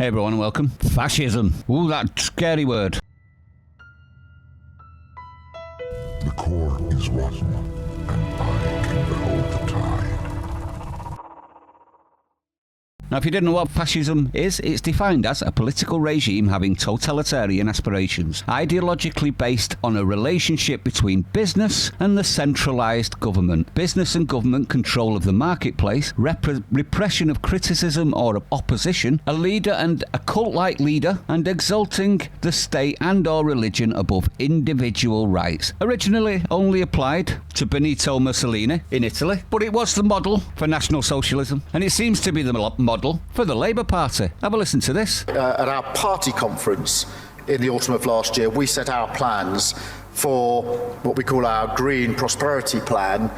Hey everyone and welcome. Fascism. Ooh, that scary word. The core is rotten, and I can behold the tide. Now, if you didn't know what fascism is, it's defined as a political regime having totalitarian aspirations, ideologically based on a relationship between business and the centralised government. Business and government control of the marketplace, repression of criticism or of opposition, a leader and a cult-like leader, and exalting the state and or religion above individual rights. Originally only applied to Benito Mussolini in Italy, but it was the model for National Socialism, and it seems to be the model for the Labour Party. Have a listen to this. At our party conference in the autumn of last year, we set our plans for what we call our Green Prosperity Plan,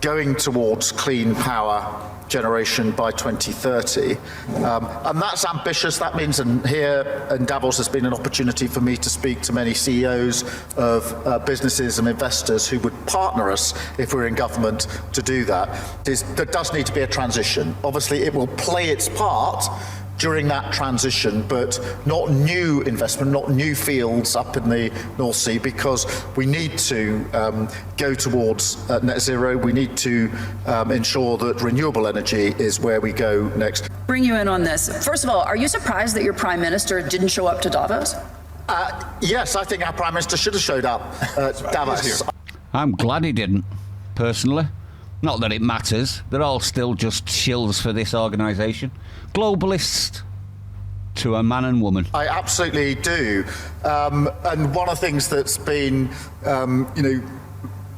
going towards clean power generation by 2030. And that's ambitious. That means, and here in Davos has been an opportunity for me to speak to many CEOs of businesses and investors who would partner us if we're in government to do that. There does need to be a transition. Obviously, it will play its part during that transition, but not new investment, not new fields up in the North Sea, because we need to go towards net zero. We need to ensure that renewable energy is where we go next. Bring you in on this. First of all, are you surprised that your Prime Minister didn't show up to Davos? Yes, I think our Prime Minister should have showed up at Davos. I'm glad he didn't, personally. Not that it matters. They're all still just shills for this organisation. Globalists to a man and woman. I absolutely do. And one of the things that's been,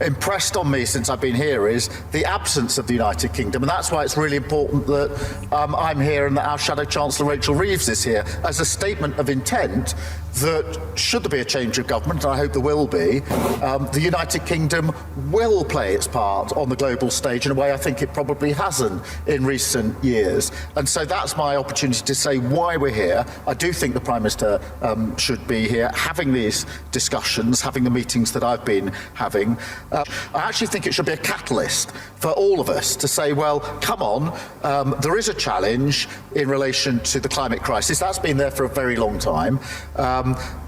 impressed on me since I've been here is the absence of the United Kingdom, and that's why it's really important that I'm here and that our Shadow Chancellor Rachel Reeves is here as a statement of intent that should there be a change of government, and I hope there will be, the United Kingdom will play its part on the global stage in a way I think it probably hasn't in recent years. And so that's my opportunity to say why we're here. I do think the Prime Minister should be here having these discussions, having the meetings that I've been having. I actually think it should be a catalyst for all of us to say, well, come on, there is a challenge in relation to the climate crisis. That's been there for a very long time.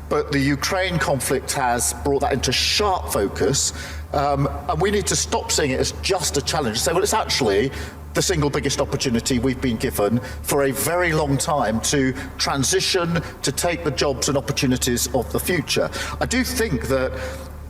But the Ukraine conflict has brought that into sharp focus, and we need to stop seeing it as just a challenge. Say, well, it's actually the single biggest opportunity we've been given for a very long time to transition, to take the jobs and opportunities of the future. I do think that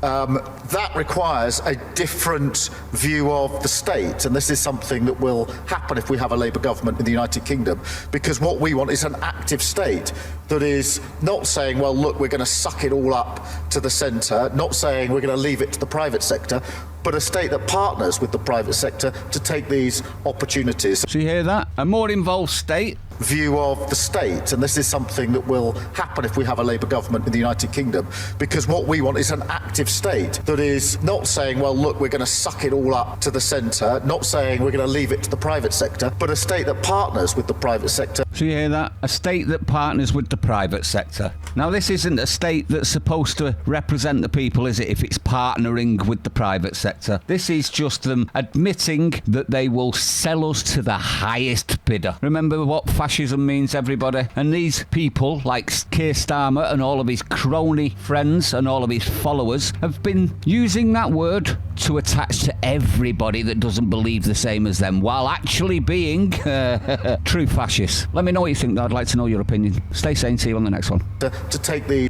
that requires a different view of the state, and this is something that will happen if we have a Labour government in the United Kingdom, because what we want is an active state that is not saying, well, look, we're going to suck it all up to the centre, not saying we're going to leave it to the private sector, but a state that partners with the private sector to take these opportunities. So you hear that? A more involved state? View of the state, and this is something that will happen if we have a Labour government in the United Kingdom, because what we want is an active state that is not saying, well, look, we're going to suck it all up to the centre, not saying we're going to leave it to the private sector, but a state that partners with the private sector. So you hear that? A state that partners with the private sector. Now, this isn't a state that's supposed to represent the people, is it, if it's partnering with the private sector? This is just them admitting that they will sell us to the highest bidder. Remember what fascism means, everybody? And these people, like Keir Starmer and all of his crony friends and all of his followers, have been using that word to attach to everybody that doesn't believe the same as them, while actually being true fascists. Let me know what you think, though. I'd like to know your opinion. Stay sane. See you on the next one. To take the